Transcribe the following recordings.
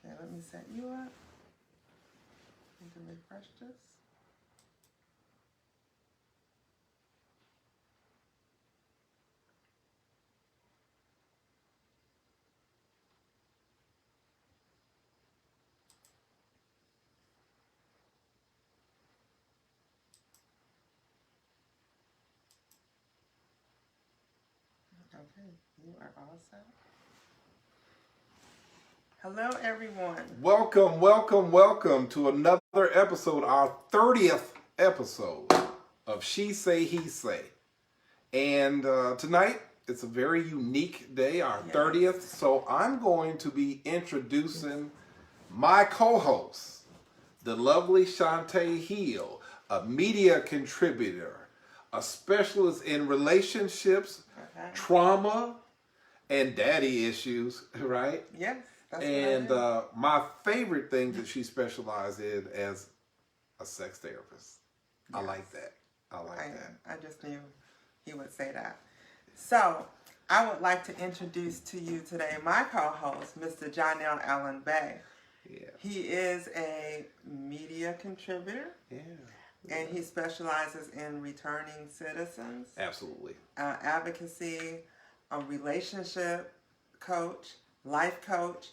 Okay, let me set you up. I can refresh this. Okay, you are all set. Hello, everyone. Welcome, welcome, welcome to another episode, our 30th episode of She Say, He Say. And tonight, it's a very unique day, our 30th. So I'm going to be introducing my co-host, the lovely Shuntai Johnell, a media contributor, a specialist in relationships, trauma, and daddy issues, right? Yes. And my favorite thing that she specialized in as a sex therapist. Yes. I like that. I like that. I just knew he would say that. So, I would like to introduce to you today my co-host, Mr. Johnell Allen Bay. Yeah. He is a media contributor. Yeah. And he specializes in returning citizens. Absolutely. Advocacy, a relationship coach, life coach.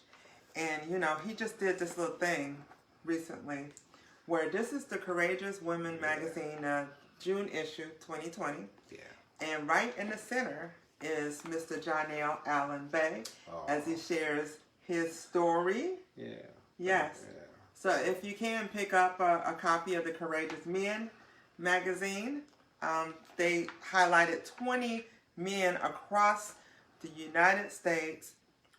And, you know, he just did this little thing recently where this is the Courageous Women magazine, June issue 2020. Yeah. And right in the center is Mr. Johnell Allen Bay as he shares his story. Yeah. Yes. Yeah. So if you can pick up a copy of the Courageous Men magazine, they highlighted 20 men across the United States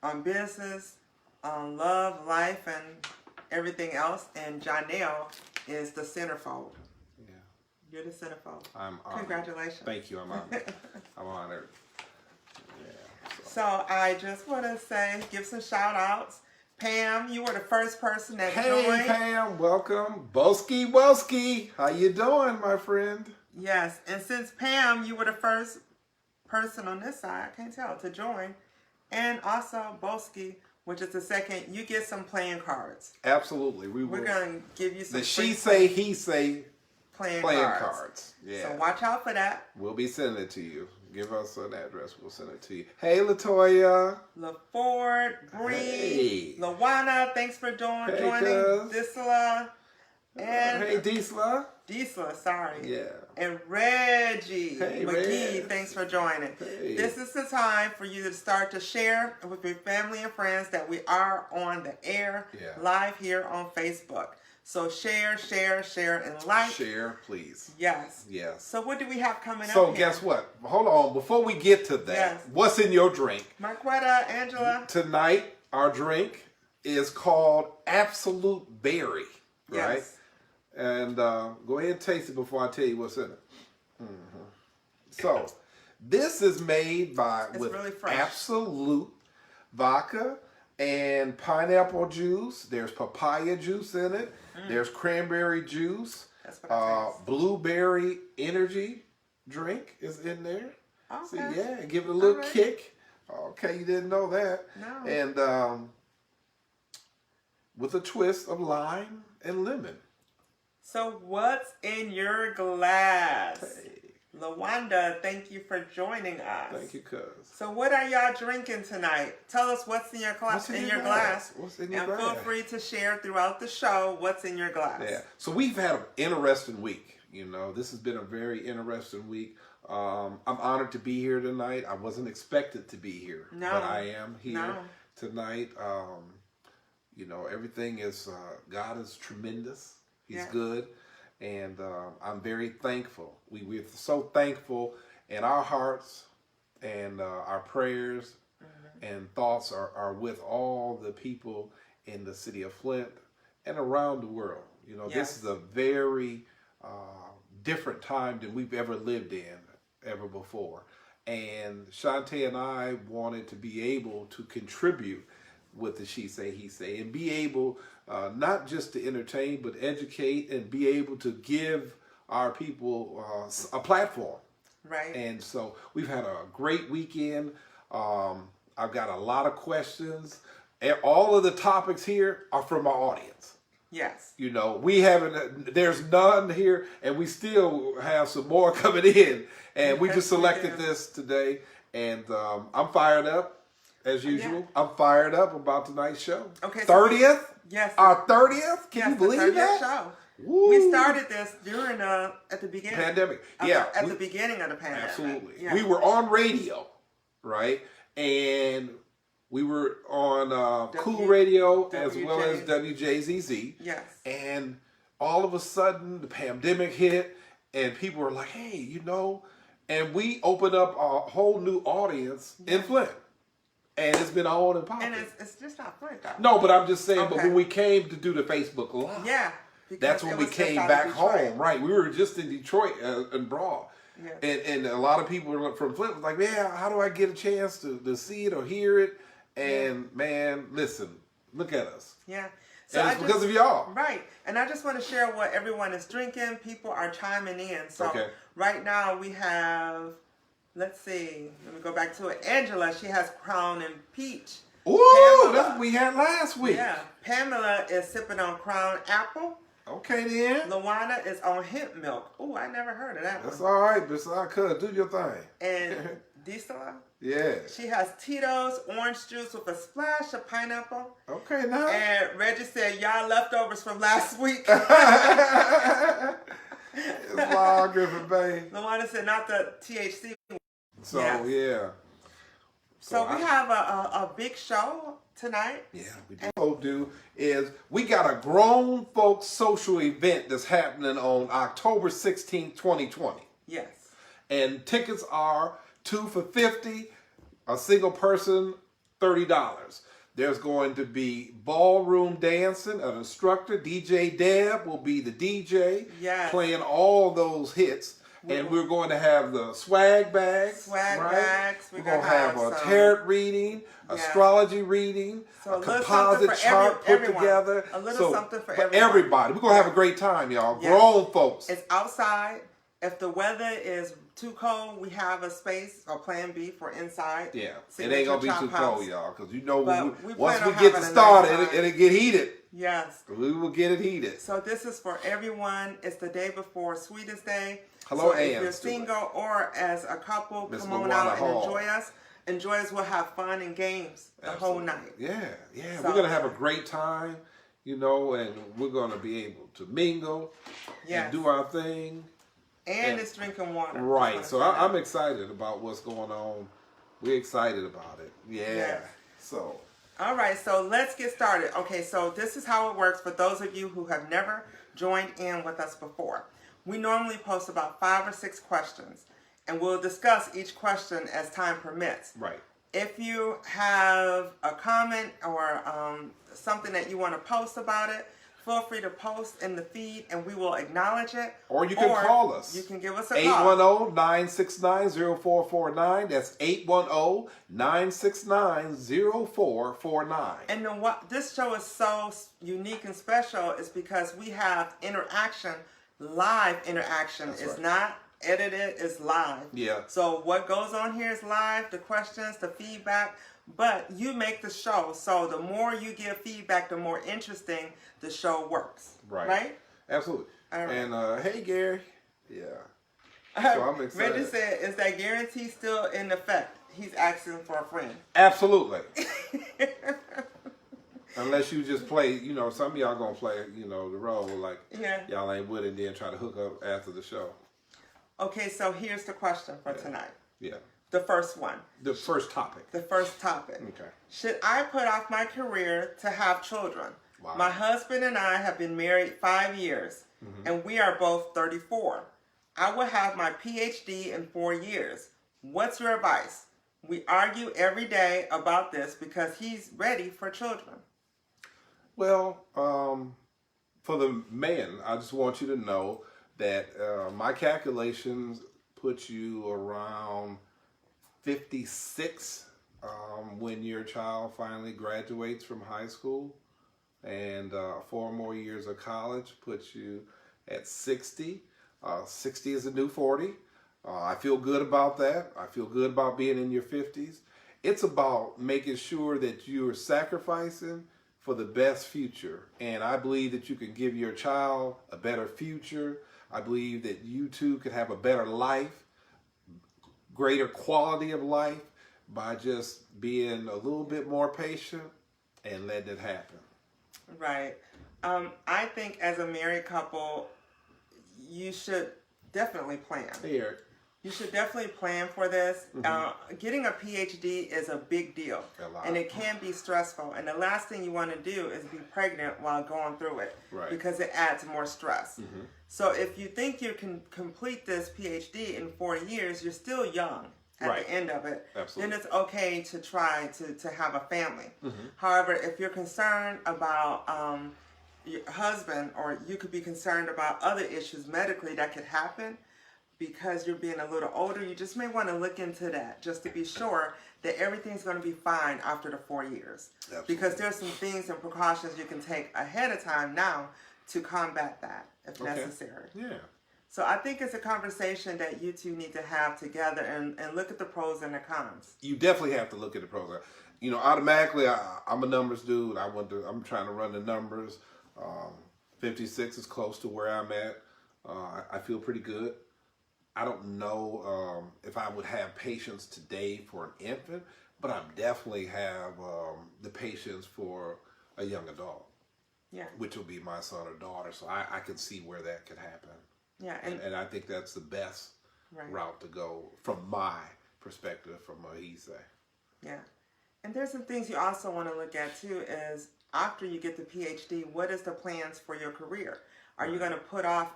on business, on love, life, and everything else. And Johnell is the centerfold. Yeah. You're the centerfold. I'm honored. Congratulations. Thank you. I'm honored. I'm honored. Yeah. So I just want to say, give some shout outs. Pam, you were the first person that joined. Hey, Pam, welcome. Boski, how you doing, my friend? Yes, and since Pam, you were the first person on this side, I can't tell, to join, and also Boski, which is the second, you get some playing cards. Absolutely, we're going to give you some. The She Say, He Say playing cards. Yeah. So watch out for that. We'll be sending it to you. Give us an address. We'll send it to you. Hey, Latoya. LaFord, Bree, hey. Lawana, thanks for joining. Disla. And hey, Disla. Diesla, sorry. Yeah. And Reggie hey, McGee, thanks for joining. Hey. This is the time for you to start to share with your family and friends that we are on the air live here on Facebook. So share, and like. Share, please. Yes. Yes. So what do we have coming up So here? guess what? Hold on. Before we get to that, what's in your drink? Marquetta, Angela. Tonight, our drink is called Absolute Berry. Right? Yes. And go ahead and taste it before I tell you what's in it. Mm-hmm. So, this is made with really fresh. Absolute vodka and pineapple juice. There's papaya juice in it. There's cranberry juice. That's what blueberry energy drink is in there. Okay. See, yeah, give it a little kick. Okay, you didn't know that. No. And with a twist of lime and lemon. So what's in your glass? Hey. LaWanda, thank you for joining us. Thank you, cuz. So what are y'all drinking tonight? Tell us what's in your glass. What's in your glass? And feel free to share throughout the show what's in your glass. Yeah. So we've had an interesting week. You know, this has been a very interesting week. I'm honored to be here tonight. I wasn't expected to be here, but I am here tonight. You know, everything is, God is tremendous. He's good. And I'm very thankful. We're so thankful, and our hearts and our prayers and thoughts are with all the people in the city of Flint and around the world. You know, this is a very different time than we've ever lived in ever before. And Shuntai and I wanted to be able to contribute with the She Say, He Say, and be able not just to entertain, but educate and be able to give our people a platform. Right. And so we've had a great weekend. I've got a lot of questions, all of the topics here are from our audience. Yes. You know, we haven't, there's none here, and we still have some more coming in. And we just selected this today, and I'm fired up, as usual. Yeah. I'm fired up about tonight's show. Okay. 30th? Yes. Our 30th? Can you believe that? Show. Woo. We started this during, at the beginning. Pandemic. At the beginning of the pandemic. Absolutely. Yeah. We were on radio, right? And we were on Cool Radio as well as WJZZ. Yes. And all of a sudden, the pandemic hit, and people were like, hey, you know, and we opened up a whole new audience in Flint. And it's been on and popping. And it's just not Flint, though. No, but I'm just saying, but when we came to do the Facebook Live, that's when we came back home. Right. We were just in Detroit and Broad. Yeah. And a lot of people from Flint was like, man, how do I get a chance to see it or hear it? And man, listen, look at us. Yeah. So and it's because of y'all. Right. And I just want to share what everyone is drinking. People are chiming in. So right now we have, let's see, let me go back to it. Angela, she has Crown and Peach. Ooh, that's what we had last week. Yeah. Pamela is sipping on Crown Apple. Okay then. Luana is on hemp milk. Ooh, I never heard of that That's all right, but I could do your thing. And Diesela? Yeah. She has Tito's orange juice with a splash of pineapple. Okay, now. And Reggie said, y'all leftovers from last week. It's long, Griffin Bay. Luana said, not the THC. So, yeah. So we have a big show tonight. Yeah, we do. Is we got a grown folks social event that's happening on October 16th, 2020. Yes. And tickets are 2 for $50, a single person $30. There's going to be ballroom dancing, an instructor, DJ Deb will be the DJ, playing all those hits. And we're going to have the swag bags. We're going to have a tarot reading, astrology reading, a composite chart put together. A little something for everybody. We're going to have a great time, y'all. Yes. Grown folks. It's outside. If the weather is too cold, we have a space or plan B for inside. Yeah, it ain't going to be too cold, y'all. Because you know, once we get it'll get heated. Yes. We will get it heated. So this is for everyone. It's the day before Sweetest Day. Hello, so if you're single or as a couple, come on out and enjoy us. Enjoy us. We'll have fun and games the whole night. Yeah. So, we're going to have a great time, you know, and we're going to be able to mingle and do our thing. And it's drinking water. Right. So I'm excited about what's going on. We're excited about it. Yeah. So. All right. So let's get started. Okay. So this is how it works for those of you who have never joined in with us before. We normally post about 5 or 6 questions, and we'll discuss each question as time permits. Right. If you have a comment or something that you want to post about it, feel free to post in the feed, and we will acknowledge it. Or you can call us. You can give us a call. 810-969-0449. That's 810-969-0449. And what this show is so unique and special is because we have interaction. Live interaction. It's not edited, it's live. Yeah. So what goes on here is live, the questions, the feedback, but you make the show. So the more you give feedback, the more interesting the show works. Right? Absolutely. All right. And hey Gary. Yeah. So I'm excited. Reggie said, is that guarantee still in effect? He's asking for a friend. Absolutely. Unless you just play, you know, some of y'all gonna play, you know, the role like y'all ain't with it and then try to hook up after the show. Okay, so here's the question for tonight. Yeah. The first one. The first topic. The first topic. Okay. Should I put off my career to have children? Wow. My husband and I have been married 5 years, and we are both 34. I will have my Ph.D. in 4 years. What's your advice? We argue every day about this because he's ready for children. Well, for the man, I just want you to know that my calculations put you around 56 when your child finally graduates from high school, and 4 more years of college puts you at 60. 60 is a new 40. I feel good about that. I feel good about being in your 50s. It's about making sure that you're sacrificing for the best future. And I believe that you can give your child a better future. I believe that you too could have a better life, greater quality of life by just being a little bit more patient and letting it happen. Right. I think as a married couple, you should definitely plan. Hey, Eric. You should definitely plan for this. Getting a Ph.D. is a big deal, and it can be stressful. And the last thing you want to do is be pregnant while going through it, because it adds more stress. So if you think you can complete this Ph.D. in 4 years, you're still young at the end of it. Absolutely. Then it's okay to try to have a family. However, if you're concerned about your husband, or you could be concerned about other issues medically that could happen, because you're being a little older, you just may want to look into that just to be sure that everything's going to be fine after the 4 years. Absolutely. Because there's some things and precautions you can take ahead of time now to combat that if necessary. Yeah. So I think it's a conversation that you two need to have together and look at the pros and the cons. You definitely have to look at the pros. You know, automatically, I'm a numbers dude. I'm trying to run the numbers. 56 is close to where I'm at. I feel pretty good. I don't know if I would have patience today for an infant, but I definitely have the patience for a young adult, which will be my son or daughter. So I can see where that could happen. Yeah, and I think that's the best route to go from my perspective, from what he say. Yeah, and there's some things you also want to look at too. Is after you get the PhD, what is the plans for your career? Are you going to put off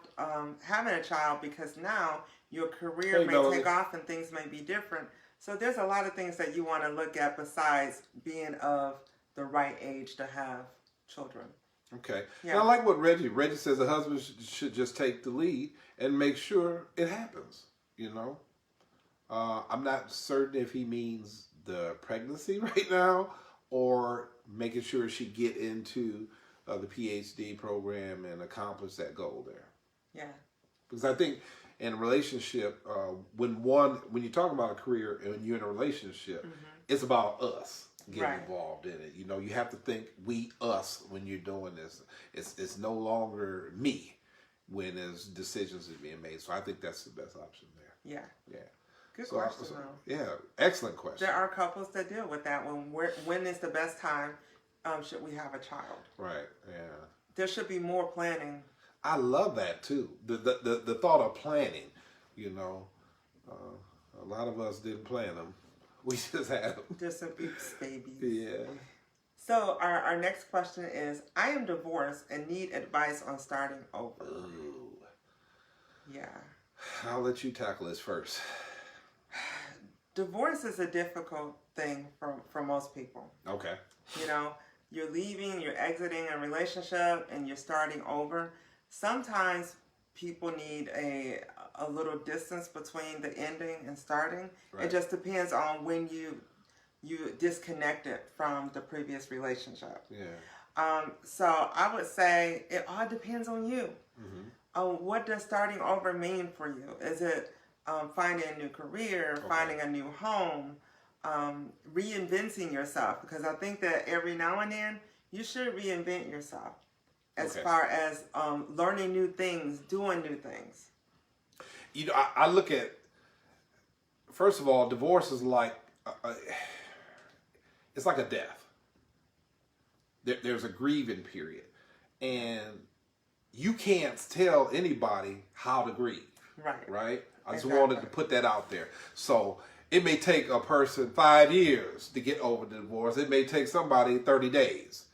having a child because now your career may take off and things may be different? So there's a lot of things that you want to look at besides being of the right age to have children. Okay. Yeah. And I like what Reggie says. The husband should just take the lead and make sure it happens. You know, I'm not certain if he means the pregnancy right now or making sure she get into the PhD program and accomplish that goal there. Yeah. Because I think in a relationship, when you talk about a career and when you're in a relationship, it's about us getting involved in it. You know, you have to think us when you're doing this. It's no longer me when there's decisions are being made. So I think that's the best option there. Yeah. Yeah. Good question. Yeah, excellent question. There are couples that deal with that. When is the best time should we have a child? Right. Yeah. There should be more planning. I love that too. The thought of planning. You know, a lot of us didn't plan them. We just had them. Just some oops babies. Yeah. So our next question is: I am divorced and need advice on starting over. Ooh. Yeah. I'll let you tackle this first. Divorce is a difficult thing for most people. Okay. You know, you're leaving, you're exiting a relationship, and you're starting over. Sometimes people need a little distance between the ending and starting. Right. It just depends on when you disconnected from the previous relationship. Yeah. So I would say it all depends on you. What does starting over mean for you? Is it finding a new career, finding a new home, reinventing yourself? Because I think that every now and then you should reinvent yourself as far as learning new things, doing new things. You know, I look at, first of all, divorce is like, it's like a death. There's a grieving period. And you can't tell anybody how to grieve. Right. Right? I just wanted to put that out there. So it may take a person 5 years to get over the divorce. It may take somebody 30 days.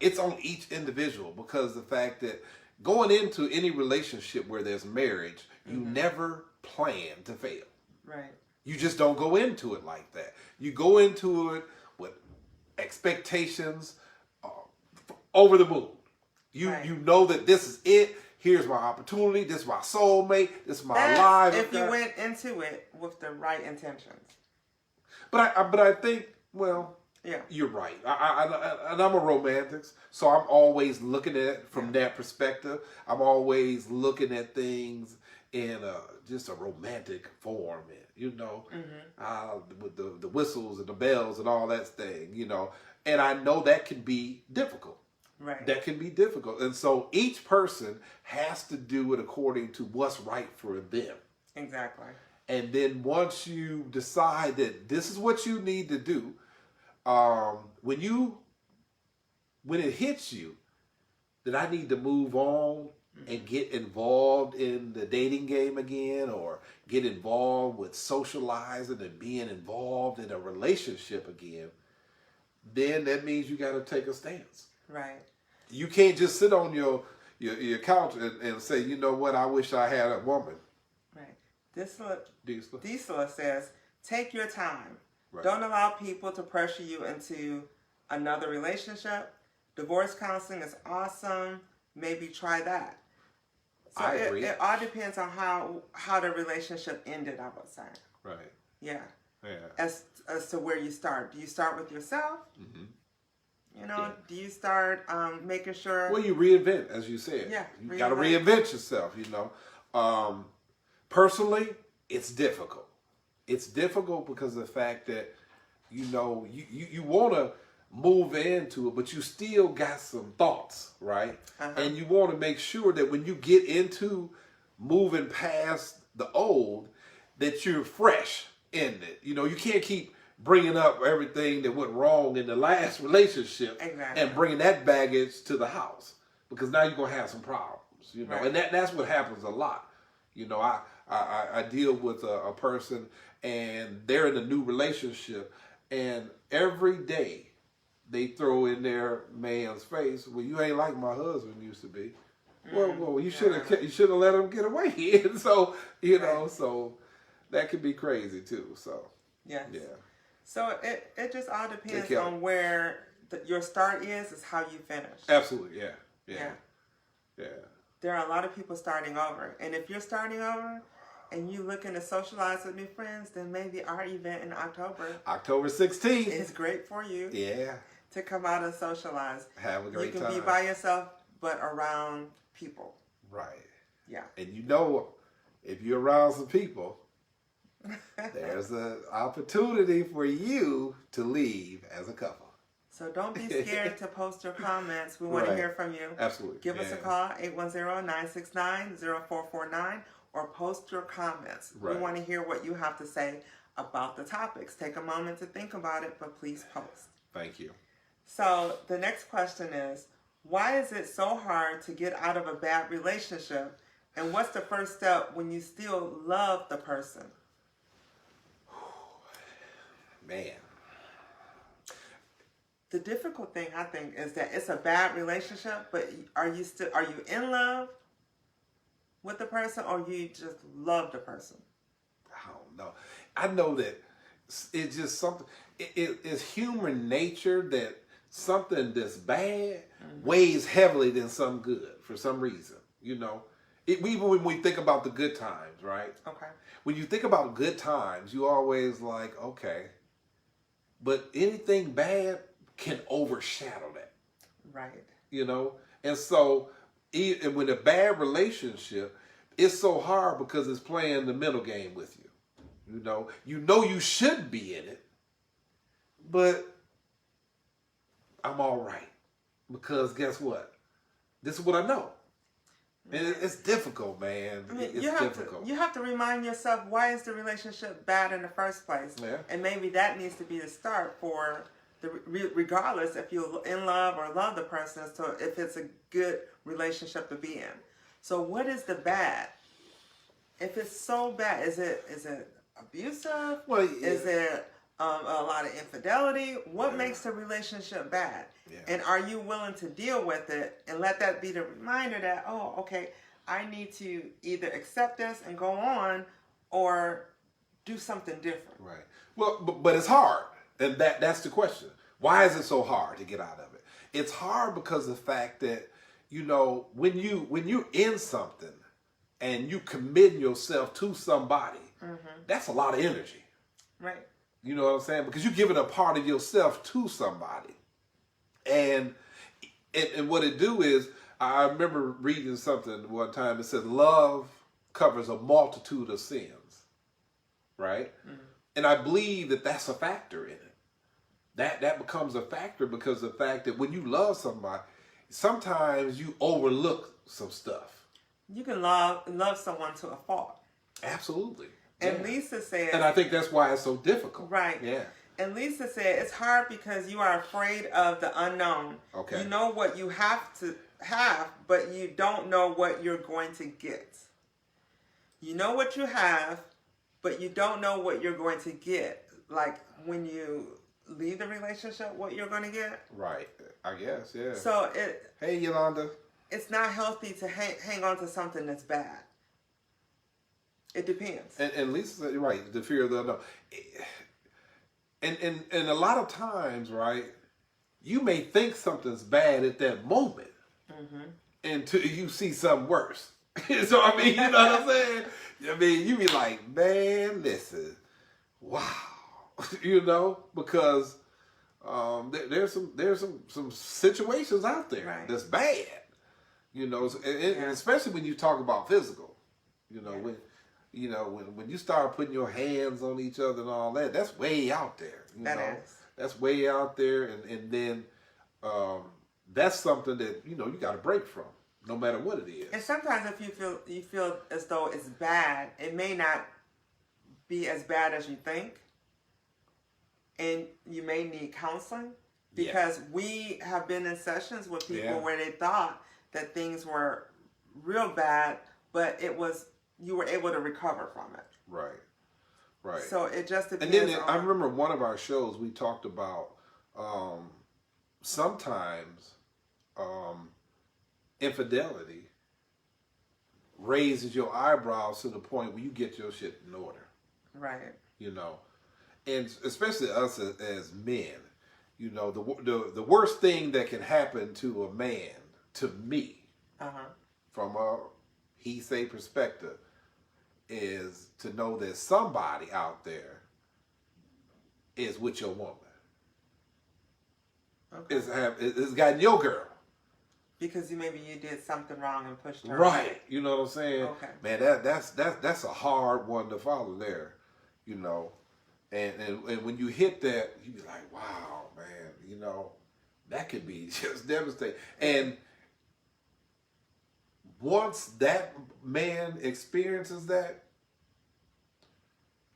It's on each individual, because the fact that going into any relationship where there's marriage, you never plan to fail. Right. You just don't go into it like that. You go into it with expectations over the moon. You know that this is it. Here's my opportunity. This is my soulmate. This is my life. If you went into it with the right intentions. But I think, well, yeah, you're right. And I'm a romantic, so I'm always looking at it from that perspective. I'm always looking at things in just a romantic form, you know, with the whistles and the bells and all that thing, you know. And I know that can be difficult. Right. That can be difficult. And so each person has to do it according to what's right for them. Exactly. And then once you decide that this is what you need to do, when it hits you that I need to move on and get involved in the dating game again, or get involved with socializing and being involved in a relationship again, then that means you got to take a stance. Right. You can't just sit on your couch and say, you know what, I wish I had a woman. Right. Diesel says, take your time. Right. Don't allow people to pressure you into another relationship. Divorce counseling is awesome. Maybe try that. So I agree. It all depends on how the relationship ended, I would say. Right. Yeah. Yeah. As to where you start. Do you start with yourself? Mm-hmm. You know, do you start making sure... Well, you reinvent, as you said. Yeah. You got to reinvent yourself, you know. Personally, it's difficult. It's difficult because of the fact that, you know, you want to move into it, but you still got some thoughts, right? And you want to make sure that when you get into moving past the old, that you're fresh in it. You know, you can't keep bringing up everything that went wrong in the last relationship and bringing that baggage to the house, because now you're going to have some problems, you know. And that's what happens a lot. You know, I deal with a person, and they're in a new relationship, and every day they throw in their man's face, well, you ain't like my husband used to be. Well, you should have let him get away. And so, you know, so that could be crazy too. So yes. Yeah. So it just all depends on where your start is how you finish. Absolutely, yeah. There are a lot of people starting over, and if you're starting over and you looking to socialize with new friends, then maybe our event in October 16th is great for you. Yeah. To come out and socialize. Have a great time. You can be by yourself, but around people. Right. Yeah. And you know, if you're around some people, there's an opportunity for you to leave as a couple. So don't be scared to post your comments. We want to hear from you. Absolutely. Give us a call, 810-969-0449, or post your comments. We want to hear what you have to say about the topics. Take a moment to think about it, but please post. Thank you. So the next question is, why is it so hard to get out of a bad relationship? And what's the first step when you still love the person? Man. The difficult thing, I think, is that it's a bad relationship, but are you in love with the person, or you just love the person? I don't know. I know that it's just something, it's human nature that something that's bad weighs heavily than some good for some reason, you know. Even when we think about the good times, right? Okay. When you think about good times, you always like, okay, but anything bad can overshadow that. Right. You know? And so, with a bad relationship, it's so hard because it's playing the middle game with you. You know you should be in it, but I'm all right. Because guess what? This is what I know. And it's difficult, man. I mean, it's difficult. You have to remind yourself, why is the relationship bad in the first place? Yeah. And maybe that needs to be the start for regardless if you're in love or love the person, so if it's a good relationship to be in. So what is the bad? If it's so bad, is it abusive? Well, is it a lot of infidelity? What makes the relationship bad? Yeah. And are you willing to deal with it and let that be the reminder that, oh, okay, I need to either accept this and go on or do something different? Right. Well, but it's hard. And that's the question. Why is it so hard to get out of it? It's hard because of the fact that, when you're in something and you committing yourself to somebody, that's a lot of energy. Right. You know what I'm saying? Because you're giving a part of yourself to somebody. And what it do is, I remember reading something one time that said, love covers a multitude of sins, right? Mm-hmm. And I believe that that's a factor in it. That becomes a factor because of the fact that when you love somebody, sometimes you overlook some stuff. You can love someone to a fault. Absolutely. And Lisa said... And I think that's why it's so difficult. Right. Yeah. And Lisa said, it's hard because you are afraid of the unknown. Okay. You know what you have to have, but you don't know what you're going to get. You know what you have, but you don't know what you're going to get. Like when you leave the relationship, what you're going to get. Right. I guess, yeah. So Hey, Yolanda. It's not healthy to hang on to something that's bad. It depends. And Lisa said, right, the fear of the unknown. And a lot of times, right, you may think something's bad at that moment until you see something worse. So, I mean, you know what I'm saying? I mean, you be like, man, listen, wow. You know, because there's some situations out there that's bad. You know, and especially when you talk about physical. You know, when you start putting your hands on each other and all that, that's way out there. You know? That's way out there, and then that's something that you got to break from, no matter what it is. And sometimes if you feel as though it's bad, it may not be as bad as you think, and you may need counseling because we have been in sessions with people where they thought that things were real bad, but you were able to recover from it. Right. Right. So it just depends. And then I remember one of our shows we talked about sometimes infidelity raises your eyebrows to the point where you get your shit in order. Right. You know, and especially us as men, you know, the worst thing that can happen to a man, to me, from a he say perspective, is to know that somebody out there is with your woman. Okay. It's gotten your girl. Because maybe you did something wrong and pushed her right away. You know what I'm saying? Okay. Man, that's a hard one to follow there, you know. And when you hit that, you be like, wow, man, you know, that could be just devastating. And once that man experiences that,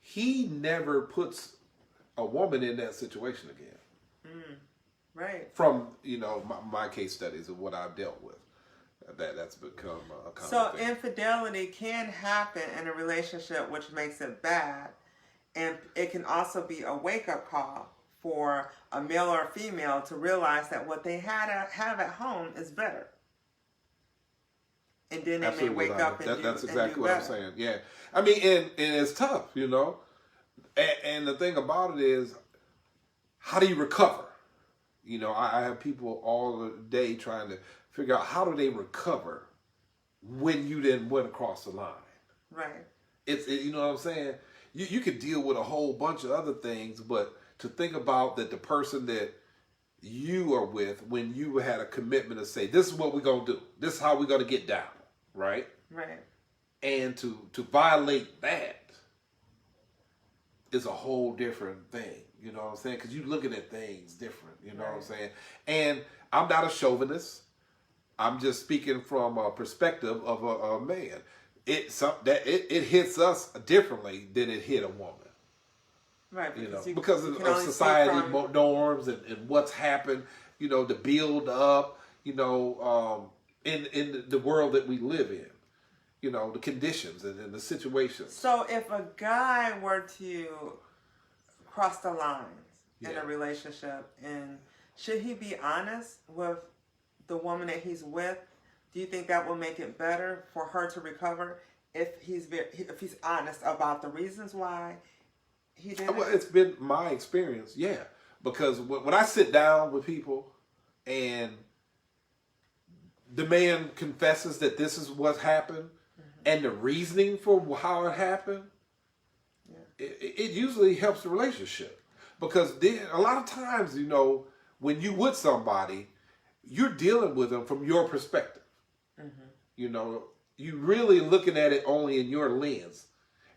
he never puts a woman in that situation again. Right. From, my case studies of what I've dealt with. That's become a common thing. So infidelity can happen in a relationship, which makes it bad. And it can also be a wake-up call for a male or a female to realize that what they have at home is better. And then they may wake up and that's do exactly what better. I'm saying. Yeah, I mean, and it's tough, you know. And the thing about it is, how do you recover? You know, I have people all the day trying to figure out how do they recover when you then went across the line. Right. You know what I'm saying? You could deal with a whole bunch of other things, but to think about that the person that you are with, when you had a commitment to say, this is what we're going to do. This is how we're going to get down. Right? Right. And to violate that is a whole different thing. You know what I'm saying? Because you're looking at things different. You know what I'm saying? And I'm not a chauvinist. I'm just speaking from a perspective of a man. It hits us differently than it hit a woman. Right. Because of society norms and what's happened, the build up, in the world that we live in, the conditions and the situations. So if a guy were to cross the lines in a relationship, and should he be honest with the woman that he's with? Do you think that will make it better for her to recover if he's honest about the reasons why he did it? Well, it's been my experience, because when I sit down with people and the man confesses that this is what happened and the reasoning for how it happened, it usually helps the relationship. Because then, a lot of times, when you with somebody, you're dealing with them from your perspective. you really looking at it only in your lens.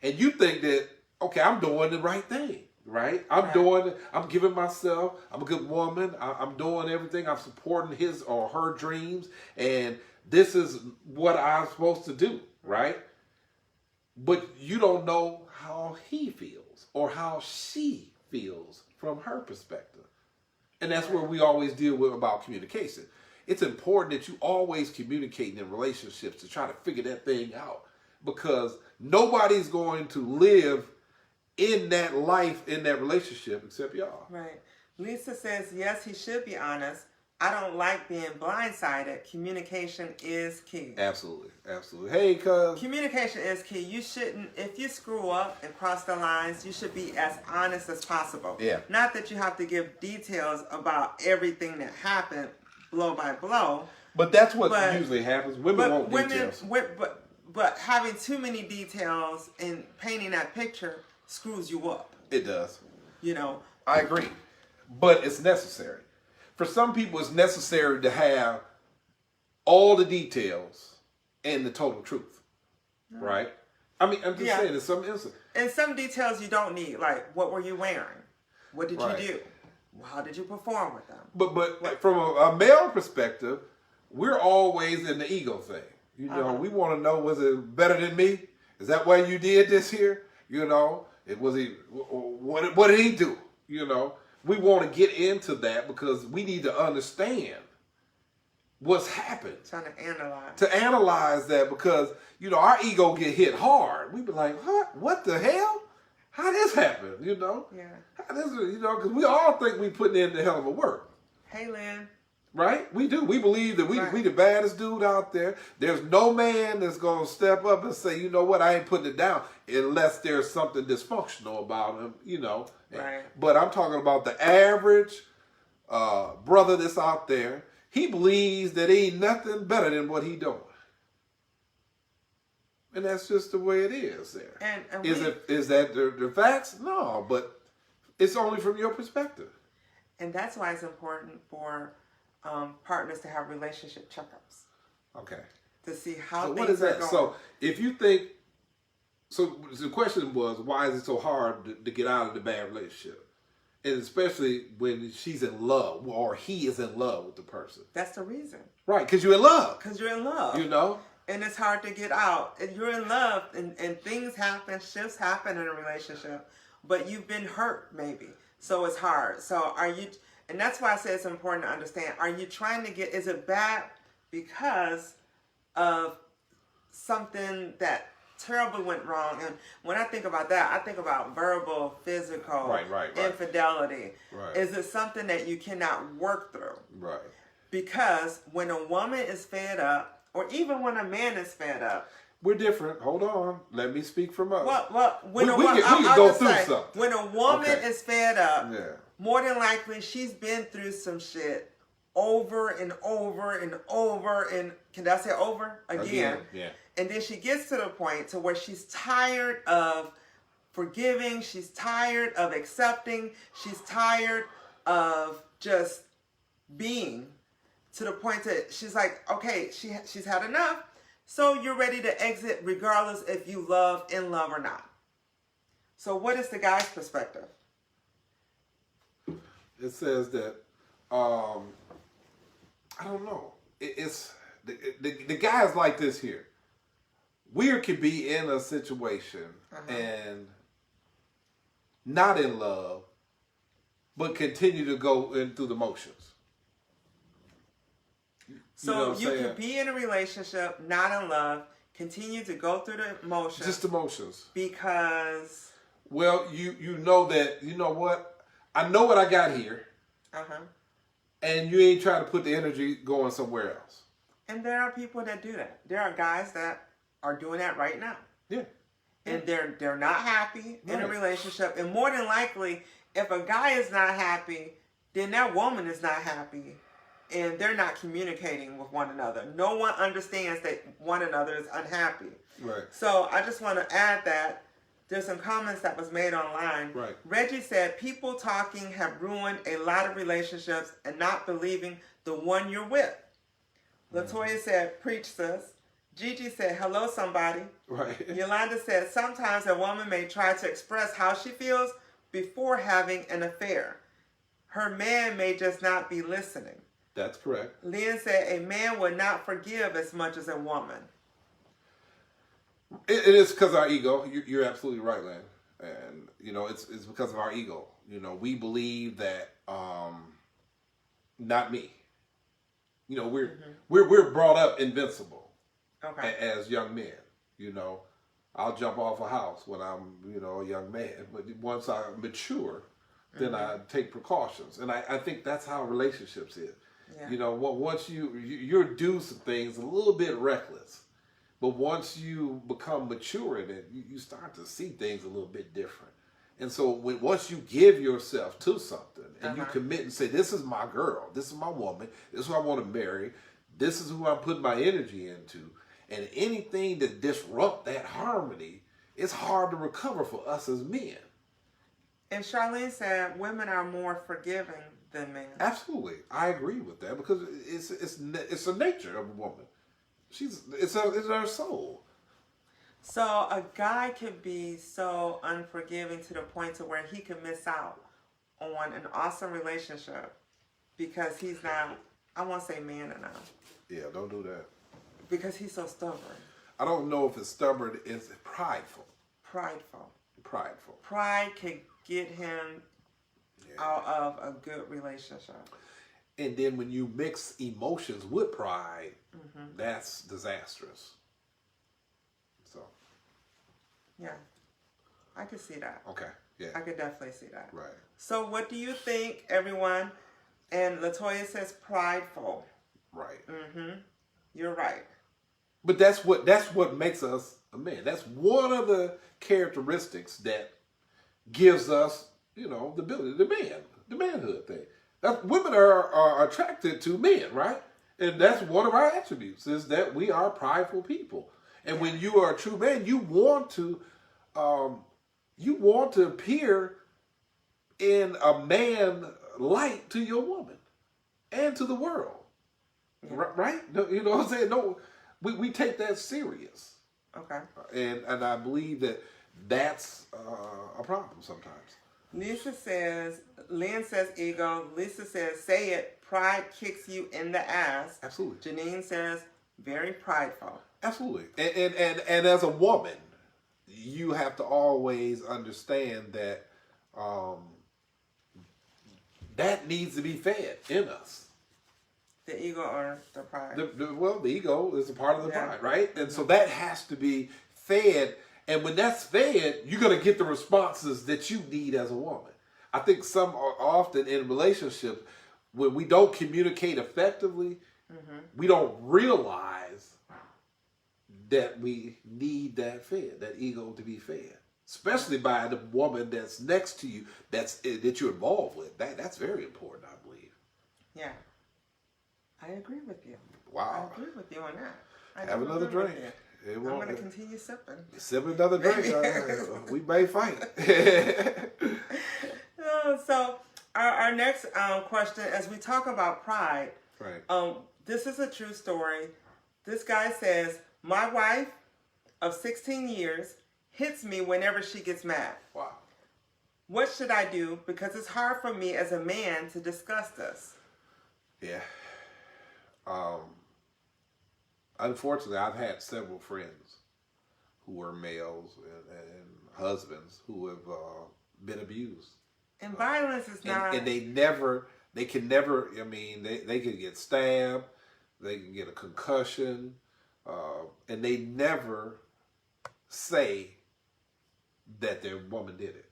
And you think that, okay, I'm doing the right thing, right? I'm giving myself, I'm a good woman, I'm doing everything, I'm supporting his or her dreams, and this is what I'm supposed to do, right? But you don't know how he feels or how she feels from her perspective. And that's where we always deal with about communication. It's important that you always communicate in relationships to try to figure that thing out, because nobody's going to live in that life, in that relationship, except y'all. Right. Lisa says, yes, he should be honest. I don't like being blindsided. Communication is key. Absolutely. Absolutely. Hey, cuz. Communication is key. You shouldn't, if you screw up and cross the lines, you should be as honest as possible. Yeah. Not that you have to give details about everything that happened blow by blow. But that's what usually happens. Women want details. But having too many details and painting that picture screws you up. It does. You know. I agree. But it's necessary. For some people, it's necessary to have all the details and the total truth. Right? I mean, I'm just saying, in some instances. And some details you don't need. Like, what were you wearing? What did you do? How did you perform with them? But from a male perspective, we're always in the ego thing. You know, we want to know, was it better than me? Is that why you did this here? You know, what did he do? You know, we want to get into that because we need to understand what's happened. Trying to analyze. To analyze that, because, you know, our ego get hit hard. We be like, what the hell? How this happen? You know? Yeah. How this, you know, because we all think we putting in the hell of a work. Hey, Lynn. Right? We do. We believe that we the baddest dude out there. There's no man that's going to step up and say, you know what, I ain't putting it down, unless there's something dysfunctional about him, you know. Right. But I'm talking about the average brother that's out there. He believes that ain't nothing better than what he doing. And that's just the way it is there. And is that the facts? No, but it's only from your perspective. And that's why it's important for partners to have relationship checkups. Okay. To see how so things what is that? are going. So if you think, so the question was, why is it so hard to get out of the bad relationship? And especially when she's in love or he is in love with the person. That's the reason. Right, because you're in love. Because you're in love. You know? And it's hard to get out. And you're in love and things happen, shifts happen in a relationship. But you've been hurt maybe. So it's hard. So are you, and that's why I say it's important to understand, are you trying to get, is it bad because of something that terribly went wrong? And when I think about that, I think about verbal, physical, infidelity. Right. Is it something that you cannot work through? Right. Because when a woman is fed up, or even when a man is fed up, we're different. Hold on. Let me speak from us. Well, when we can go through something. When a woman is fed up, more than likely she's been through some shit over and over and over and, can I say over? Again. Yeah. And then she gets to the point to where she's tired of forgiving, she's tired of accepting, she's tired of just being, to the point that she's like, okay, she's had enough. So you're ready to exit regardless if you in love or not. So what is the guy's perspective? It says that, I don't know. It's the guys like this here. We could be in a situation and not in love, but continue to go in through the motions. So you could be in a relationship, not in love, continue to go through the motions. Just the motions. Because? Well, you know that, you know what? I know what I got here. And you ain't trying to put the energy going somewhere else. And there are people that do that. There are guys that are doing that right now. Yeah. And they're not happy in a relationship. And more than likely, if a guy is not happy, then that woman is not happy. And they're not communicating with one another. No one understands that one another is unhappy. Right. So I just want to add that there's some comments that was made online. Right. Reggie said, people talking have ruined a lot of relationships and not believing the one you're with. Latoya said, preach sis. Gigi said, hello, somebody. Right. Yolanda said, sometimes a woman may try to express how she feels before having an affair. Her man may just not be listening. That's correct. Lynn said, a man would not forgive as much as a woman. It is because of our ego. You're absolutely right, Lynn. And, it's because of our ego. We believe that, not me. We're brought up invincible. Okay. As young men. I'll jump off a house when I'm, a young man. But once I mature, then I take precautions. And I think that's how relationships is. Yeah. Once you're do some things a little bit reckless. But once you become mature in it, you start to see things a little bit different. And so once you give yourself to something and you commit and say, this is my girl, this is my woman, this is who I want to marry, this is who I'm putting my energy into, and anything that disrupt that harmony, it's hard to recover for us as men. And Charlene said women are more forgiving than men. Absolutely. I agree with that because it's the nature of a woman. It's her soul. So a guy could be so unforgiving to the point to where he could miss out on an awesome relationship because he's not, I won't say man enough. Yeah, don't do that. Because he's so stubborn. I don't know if it's stubborn, it's prideful. Prideful. Pride could get him out of a good relationship. And then when you mix emotions with pride, that's disastrous. So. Yeah. I could see that. Okay. Yeah. I could definitely see that. Right. So what do you think, everyone? And LaToya says prideful. Right. You're right. But that's what makes us a man. That's one of the characteristics that gives us, the ability, the manhood thing. Women are attracted to men, right? And that's one of our attributes is that we are prideful people. And when you are a true man, you want to appear in a man light to your woman and to the world. Yeah. Right? You know what I'm saying? No, we take that serious. Okay. And I believe that's a problem sometimes. Lisa says, Lynn says ego. Lisa says, say it. Pride kicks you in the ass. Absolutely. Janine says, very prideful. Absolutely. And as a woman, you have to always understand that that needs to be fed in us. The ego or the pride? The ego is a part of the pride, right? And so that has to be fed. And when that's fed, you're going to get the responses that you need as a woman. I think some are often in relationships, when we don't communicate effectively, we don't realize that we need that ego to be fed. Especially by the woman that's next to you, that you're involved with. That's very important, I believe. Yeah. I agree with you. Wow. I agree with you on that. Have another drink. I'm going to continue sipping. Sip another drink. We may fight. So our next question, as we talk about pride, right. This is a true story. This guy says, my wife of 16 years hits me whenever she gets mad. Wow. What should I do? Because it's hard for me as a man to discuss this. Yeah. Unfortunately, I've had several friends who were males and husbands who have been abused. And violence is not... And they can never, they can get stabbed, they can get a concussion, and they never say that their woman did it.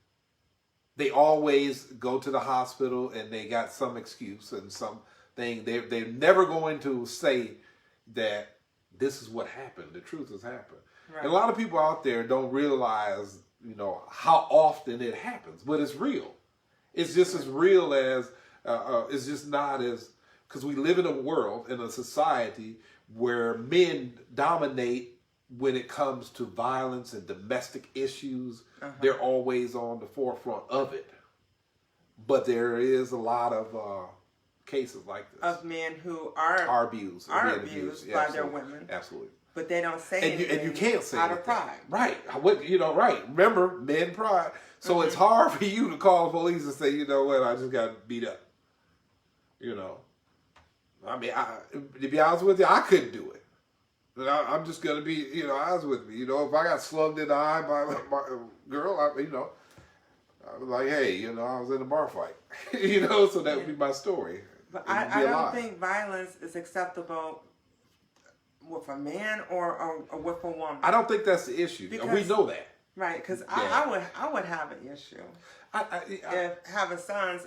They always go to the hospital and they got some excuse and something. They're never going to say that this is what happened. The truth has happened. Right. And a lot of people out there don't realize, how often it happens, but it's real. It's just as real as, it's just not as, because we live in a world, in a society where men dominate when it comes to violence and domestic issues. They're always on the forefront of it. But there is a lot of cases like this. Of men who are abused yeah, by their women. Absolutely. But they don't say anything. And you can't say out of pride. Right. Right. Remember, men pride. So it's hard for you to call the police and say, you know what, I just got beat up. I mean, to be honest with you, I couldn't do it. I'm just going to be, honest with me. If I got slugged in the eye by my girl, I was like, hey, I was in a bar fight. So that would be my story. But I don't think violence is acceptable with a man or with a woman. I don't think that's the issue. We know that. Right, because I would have an issue. If having sons,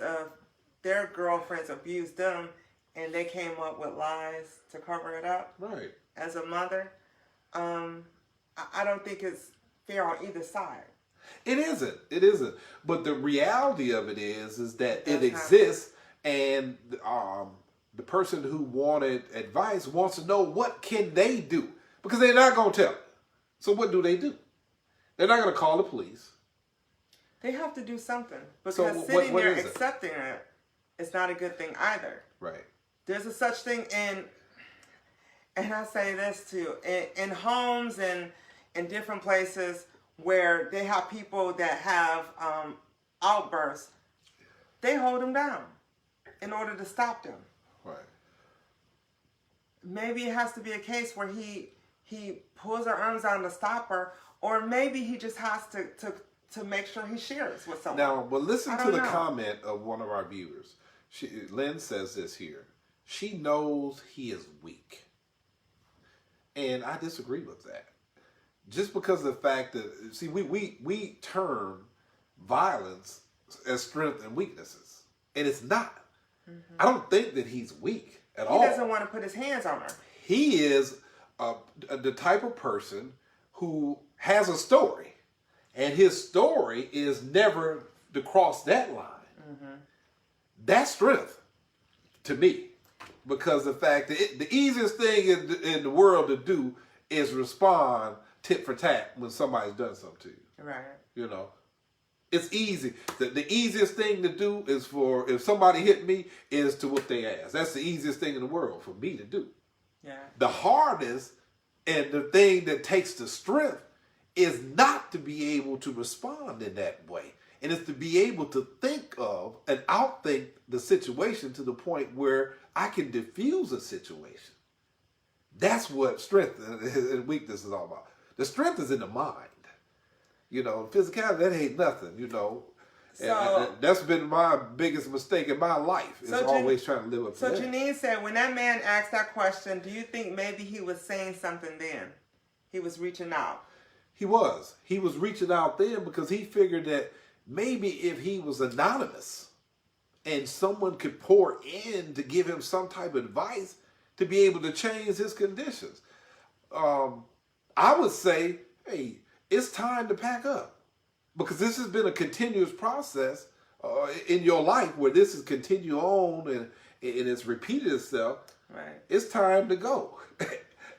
their girlfriends abused them and they came up with lies to cover it up. Right. As a mother, I don't think it's fair on either side. It isn't. But the reality of it is that it exists, and the person who wanted advice wants to know what can they do, because they're not going to tell. So what do? They're not going to call the police. They have to do something, because sitting there accepting it is not a good thing either. Right. There's a such thing and I say this too, in homes and in different places where they have people that have outbursts, they hold them down in order to stop them. Right. Maybe it has to be a case where he pulls her arms out to stop her, or maybe he just has to make sure he shares with someone. Now, but listen to the comment of one of our viewers. Lynn says this here. She knows he is weak. And I disagree with that. Just because of the fact that, see, we term violence as strength and weaknesses. And it's not. Mm-hmm. I don't think that he's weak at all. He doesn't want to put his hands on her. He is the type of person who has a story. And his story is never to cross that line. Mm-hmm. That's strength to me. Because the fact that the easiest thing in the world to do is respond tit for tat when somebody's done something to you. Right. It's easy. The easiest thing to do is if somebody hit me, is to whoop their ass. That's the easiest thing in the world for me to do. Yeah. The hardest and the thing that takes the strength is not to be able to respond in that way. And it's to be able to think of and outthink the situation to the point where I can diffuse a situation. That's what strength and weakness is all about. The strength is in the mind. Physicality, that ain't nothing, So, and that's been my biggest mistake in my life, is always trying to live up to that. So Janine said, when that man asked that question, do you think maybe he was saying something then? He was reaching out. He was. He was reaching out then because he figured that maybe if he was anonymous and someone could pour in to give him some type of advice to be able to change his conditions. I would say, hey, it's time to pack up, because this has been a continuous process in your life where this has continued on and it's repeated itself. Right. It's time to go.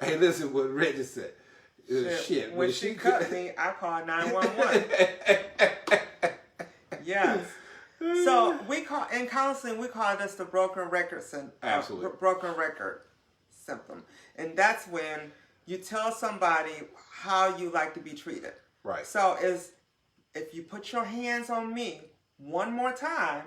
Hey, listen what Reggie said. Shit. When she cut me, I called 911. Yes. So in counseling, we call this the broken record symptom. And that's when you tell somebody how you like to be treated. Right. So if you put your hands on me one more time,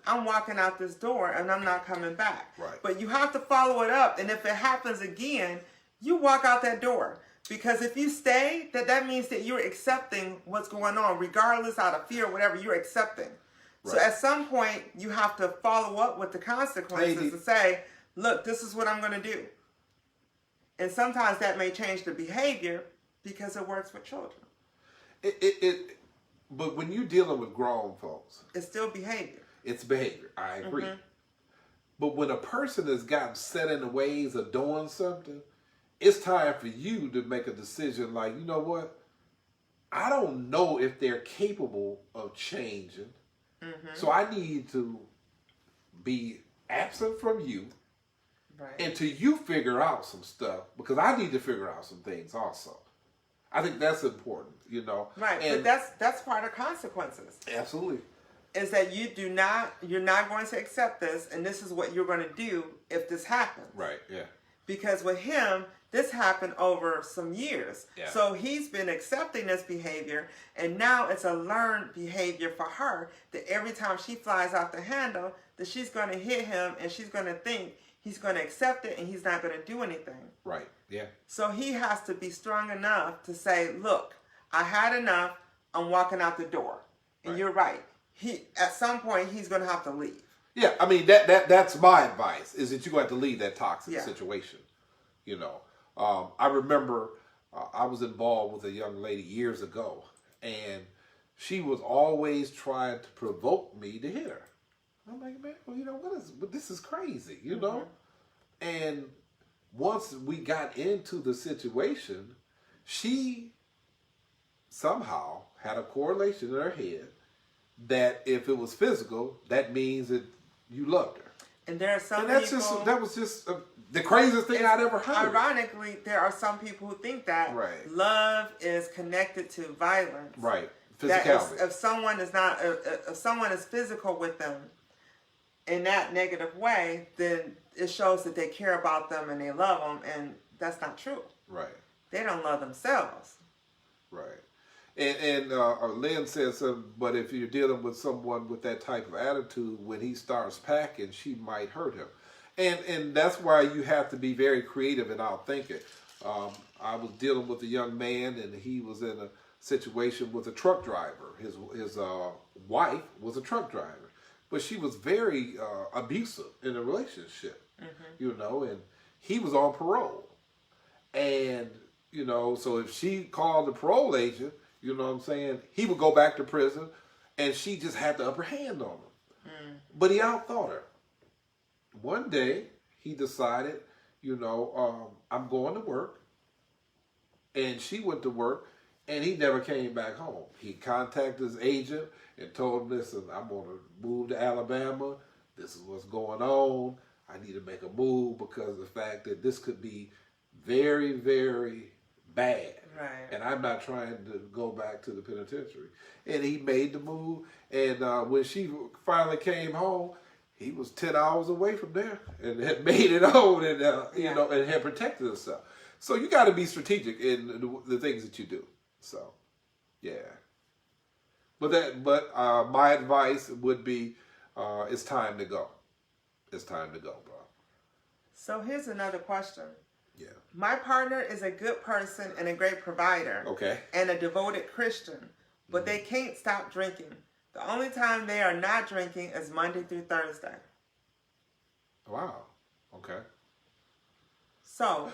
I'm walking out this door and I'm not coming back. Right. But you have to follow it up. And if it happens again, you walk out that door. Because if you stay, that means that you're accepting what's going on, regardless out of fear or whatever, you're accepting. Right. So at some point, you have to follow up with the consequences and say, look, this is what I'm going to do. And sometimes that may change the behavior because it works with children. But when you're dealing with grown folks, it's still behavior. It's behavior. I agree. Mm-hmm. But when a person has gotten set in the ways of doing something, it's time for you to make a decision like, you know what? I don't know if they're capable of changing. Mm-hmm. So I need to be absent from you until you figure out some stuff, because I need to figure out some things also. I think that's important, Right, and but that's part of consequences. Absolutely. Is that you're not going to accept this, and this is what you're going to do if this happens. Right, yeah. Because with him, this happened over some years. Yeah. So he's been accepting this behavior, and now it's a learned behavior for her that every time she flies off the handle, that she's going to hit him, and she's going to think he's going to accept it, and he's not going to do anything. Right, yeah. So he has to be strong enough to say, look, I had enough, I'm walking out the door. And right. You're right. At some point, he's going to have to leave. Yeah, I mean, that's my advice, is that you're going to have to leave that toxic situation. You know, I remember I was involved with a young lady years ago, and she was always trying to provoke me to hit her. I'm like, man, well, you know, this is crazy, you know? And once we got into the situation, she somehow had a correlation in her head that if it was physical, that means that you loved her. And there are some and people... that was just the craziest thing I'd ever heard. Ironically, there are some people who think that love is connected to violence. Right. Physicality. That if someone is not, if someone is physical with them in that negative way, then it shows that they care about them and they love them, and that's not true. Right. They don't love themselves. Right. And Lynn says, but if you're dealing with someone with that type of attitude, when he starts packing, she might hurt him. And that's why you have to be very creative and outthinking. I was dealing with a young man, and he was in a situation with a truck driver. His wife was a truck driver, but she was very abusive in the relationship, you know, and he was on parole. And, you know, so if she called the parole agent, you know what I'm saying, he would go back to prison, and she just had the upper hand on him. But he outthought her. One day, he decided, you know, I'm going to work. And she went to work, and he never came back home. He contacted his agent and told him, listen, I'm going to move to Alabama. This is what's going on. I need to make a move because of the fact that this could be very, very bad. Right. And I'm not trying to go back to the penitentiary. And he made the move. And when she finally came home, he was 10 hours away from there and had made it home and, you know, and had protected himself. So you got to be strategic in the things that you do. So, yeah. But my advice would be, it's time to go. It's time to go, bro. So here's another question. Yeah. My partner is a good person and a great provider. Okay. And a devoted Christian, but they can't stop drinking. The only time they are not drinking is Monday through Thursday. Wow. Okay. So,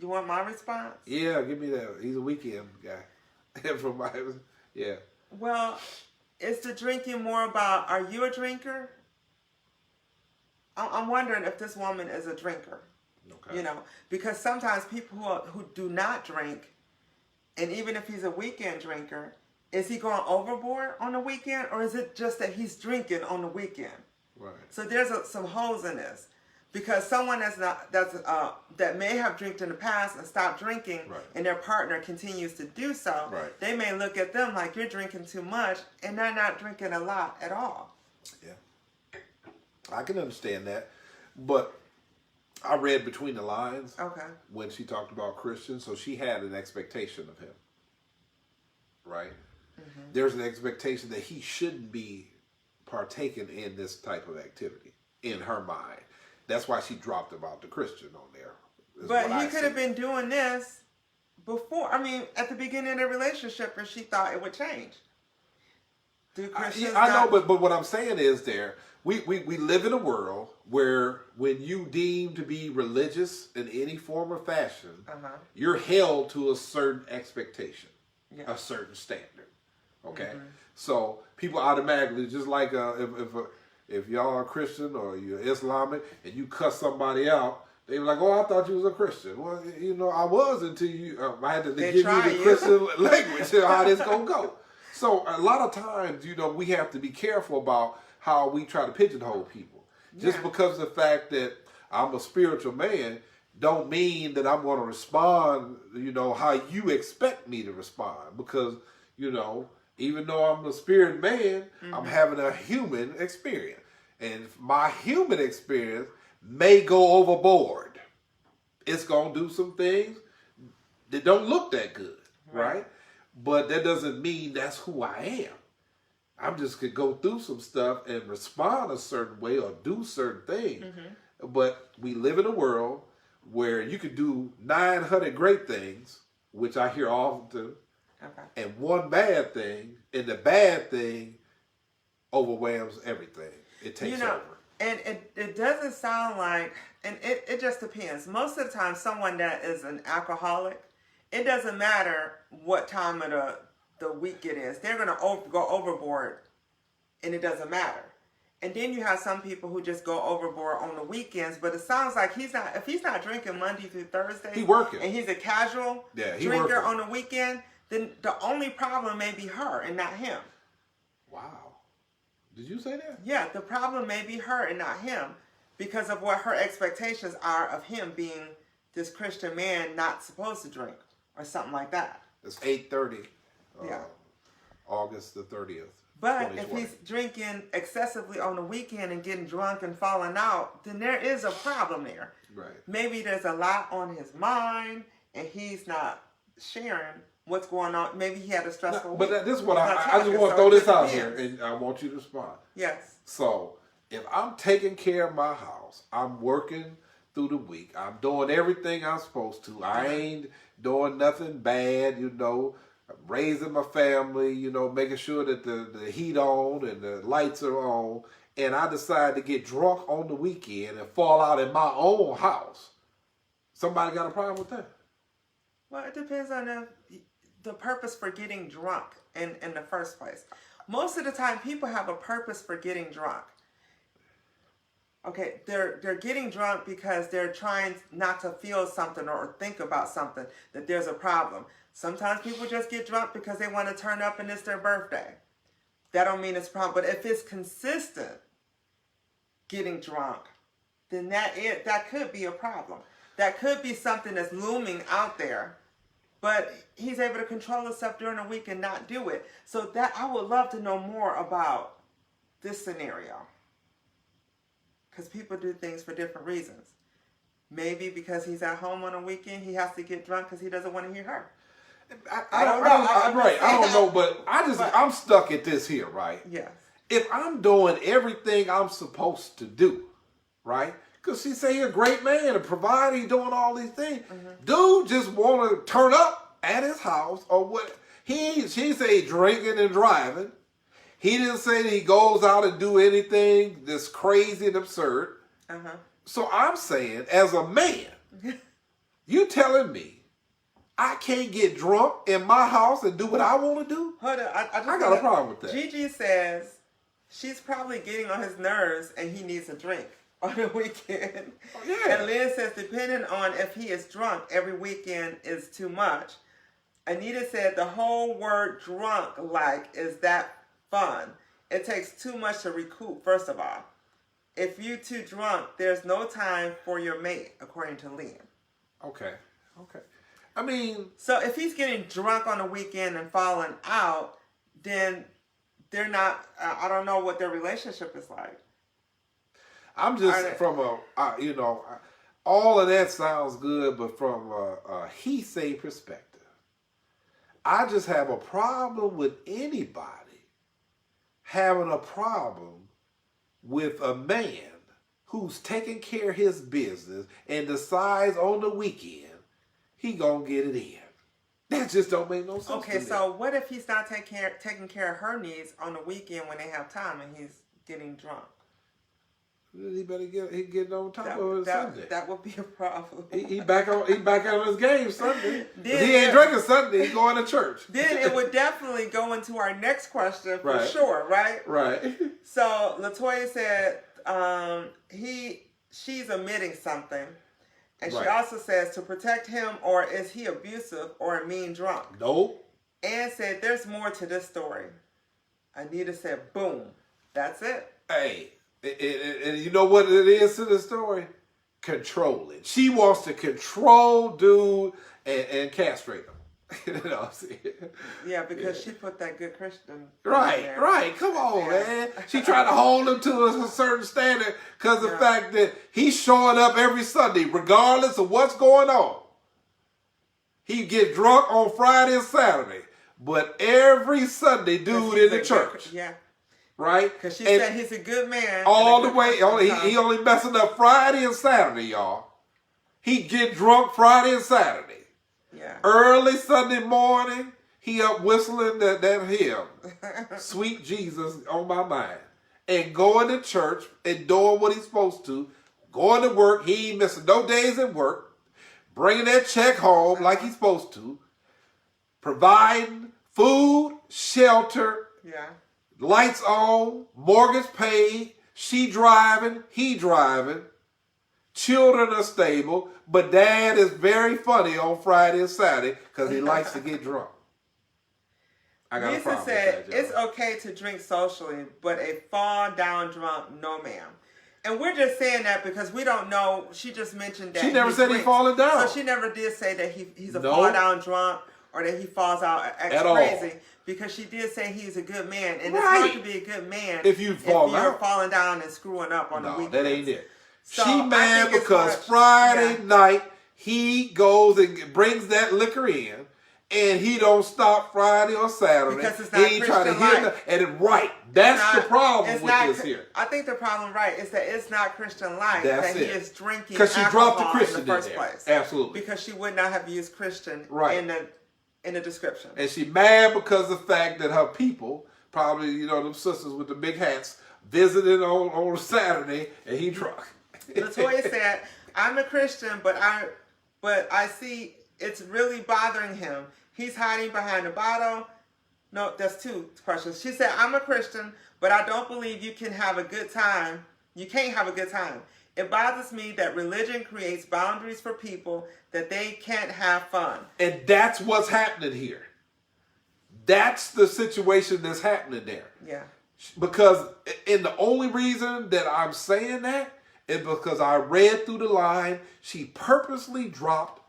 you want my response? Yeah, give me that. He's a weekend guy. From my, yeah. Well, is the drinking more about, are you a drinker? I'm wondering if this woman is a drinker. Okay. You know, because sometimes people who do not drink, and even if he's a weekend drinker, is he going overboard on the weekend, or is it just that he's drinking on the weekend? Right. So there's some holes in this, because someone that may have drank in the past and stopped drinking, and their partner continues to do so, they may look at them like, you're drinking too much, and they're not drinking a lot at all. Yeah, I can understand that, but I read between the lines when she talked about Christians, so she had an expectation of him, right? There's an expectation that he shouldn't be partaking in this type of activity in her mind. That's why she dropped about the Christian on there. But he could have been doing this before. I mean, at the beginning of the relationship, and she thought it would change. I know, but what I'm saying is we live in a world where when you deem to be religious in any form or fashion, you're held to a certain expectation, a certain standard. Okay, so people automatically, just like if y'all are Christian or you're Islamic and you cuss somebody out, they were like, "Oh, I thought you was a Christian." Well, you know, I was until I had to give you the Christian language how this gonna go. So a lot of times, you know, we have to be careful about how we try to pigeonhole people. Just because of the fact that I'm a spiritual man don't mean that I'm going to respond, you know, how you expect me to respond. Because, you know, even though I'm a spirit man, I'm having a human experience. And my human experience may go overboard. It's going to do some things that don't look that good, right? But that doesn't mean that's who I am. I'm just going to go through some stuff and respond a certain way or do certain things. But we live in a world where you could do 900 great things, which I hear often, and one bad thing, and the bad thing overwhelms everything. It takes over. And it doesn't sound like, and it just depends. Most of the time, someone that is an alcoholic, it doesn't matter what time of the week it is. They're going to go overboard, and it doesn't matter. And then you have some people who just go overboard on the weekends, but it sounds like if he's not drinking Monday through Thursday, he's working, and he's a casual drinker on the weekend, then the only problem may be her and not him. Wow. Did you say that? Yeah, the problem may be her and not him because of what her expectations are of him being this Christian man not supposed to drink or something like that. It's 8:30, August the 30th. But if he's drinking excessively on the weekend and getting drunk and falling out, then there is a problem there. Right. Maybe there's a lot on his mind and he's not sharing what's going on. Maybe he had a stressful week. But this is what I just want to throw this out here, and I want you to respond. Yes. So if I'm taking care of my house, I'm working through the week, I'm doing everything I'm supposed to. I ain't doing nothing bad, raising my family, making sure that the heat on and the lights are on, and I decide to get drunk on the weekend and fall out in my own house. Somebody got a problem with that? Well, it depends on the purpose for getting drunk in the first place. Most of the time, people have a purpose for getting drunk. Okay, they're getting drunk because they're trying not to feel something or think about something, that there's a problem. Sometimes people just get drunk because they want to turn up and it's their birthday. That don't mean it's a problem. But if it's consistent getting drunk, then that could be a problem. That could be something that's looming out there. But he's able to control himself during the week and not do it. So that I would love to know more about this scenario. Because people do things for different reasons. Maybe because he's at home on a weekend, he has to get drunk because he doesn't want to hear her. I don't know. I don't know, but I'm stuck at this here, right? Yes. If I'm doing everything I'm supposed to do, right? Because she say he's a great man, a provider, he's doing all these things. Dude just want to turn up at his house or what? She say drinking and driving. He didn't say that he goes out and do anything that's crazy and absurd. So I'm saying, as a man, you telling me I can't get drunk in my house and do what I want to do? Hold on, I got a problem with that. Gigi says she's probably getting on his nerves and he needs a drink on the weekend. Oh, yeah. And Lynn says, depending on if he is drunk, every weekend is too much. Anita said the whole word drunk is that fun. It takes too much to recoup, first of all. If you too drunk, there's no time for your mate, according to Lynn. Okay. I mean... So if he's getting drunk on the weekend and falling out, then they're not... I don't know what their relationship is like. I'm just from all of that sounds good, but from a he-say perspective, I just have a problem with anybody having a problem with a man who's taking care of his business and decides on the weekend he gonna get it in. That just don't make no sense. Okay, so what if he's not taking care of her needs on the weekend when they have time and he's getting drunk? He better get on top of it Sunday. That would be a problem. He back on his game Sunday. He ain't drinking Sunday. He's going to church. Then it would definitely go into our next question for sure, right? Right. So Latoya said she's omitting something, and she also says to protect him, or is he abusive or a mean drunk? Nope. Ann said there's more to this story. Anita said, boom, that's it. Hey. And you know what it is to the story? Controlling. She wants to control dude and castrate him. You know what I'm saying? Yeah, because she put that good Christian. Right. Come on, man. She tried to hold him to a certain standard because of the fact that he's showing up every Sunday, regardless of what's going on. He get drunk on Friday and Saturday, but every Sunday, dude in the church. Yeah. Right? Because she said he's a good man. All the way. He only messing up Friday and Saturday, y'all. He get drunk Friday and Saturday. Yeah. Early Sunday morning, he up whistling that hymn, Sweet Jesus on my mind. And going to church and doing what he's supposed to. Going to work. He ain't missing no days at work. Bringing that check home like he's supposed to. Providing food, shelter, lights on, mortgage paid, she driving, he driving. Children are stable, but dad is very funny on Friday and Saturday because he likes to get drunk. Lisa said, it's okay to drink socially, but a fall down drunk, no ma'am. And we're just saying that because we don't know. She just mentioned that. She never said he's falling down. So she never did say that he's a fall down drunk or that he falls out crazy. All. Because she did say he's a good man. And it's hard to be a good man if you're falling down and screwing up on the weekends. That ain't it. So she mad because Friday night he goes and brings that liquor in, and he don't stop Friday or Saturday. Because it's not Christian life. That's the problem with this here. I think the problem, is that it's not Christian life. That's that it. he is drinking because she dropped the Christian in the first place. Absolutely. Because she would not have used Christian in the description. And she mad because of the fact that her people, probably, them sisters with the big hats, visited on Saturday, and he drunk. Latoya said, I'm a Christian, but I see it's really bothering him. He's hiding behind a bottle. No, that's two questions. She said, I'm a Christian, but I don't believe you can have a good time. You can't have a good time. It bothers me that religion creates boundaries for people that they can't have fun. And that's what's happening here. That's the situation that's happening there. Yeah. Because, and the only reason that I'm saying that is because I read through the line, she purposely dropped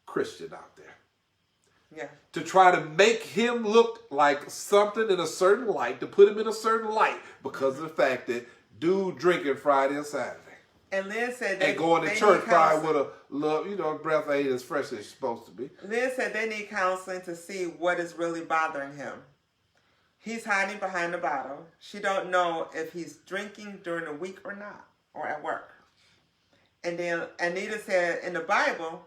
Christian out there. Yeah. To try to make him look like something in a certain light, to put him in a certain light because of the fact that dude drinking Friday and Saturday. And Lynn said and going to church probably with a little, breath ain't as fresh as it's supposed to be. Lynn said they need counseling to see what is really bothering him. He's hiding behind the bottle. She don't know if he's drinking during the week or not, or at work. And then Anita said in the Bible,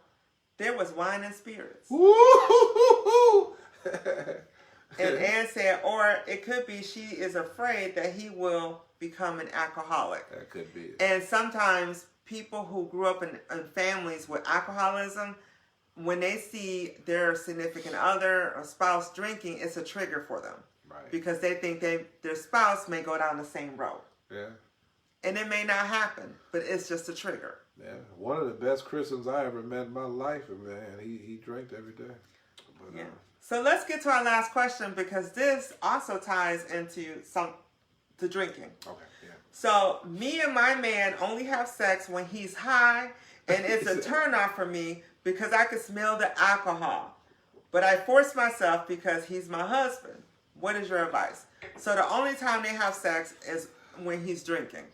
there was wine and spirits. And Ann said, or it could be she is afraid that he will become an alcoholic. That could be it. And sometimes people who grew up in families with alcoholism, when they see their significant other or spouse drinking, it's a trigger for them. Right. Because they think their spouse may go down the same road. Yeah. And it may not happen, but it's just a trigger. Yeah. One of the best Christians I ever met in my life, and man, he drank every day. But, yeah. So let's get to our last question because this also ties into the drinking. Okay. Yeah. So me and my man only have sex when he's high, and it's a turnoff for me because I can smell the alcohol. But I force myself because he's my husband. What is your advice? So the only time they have sex is when he's drinking.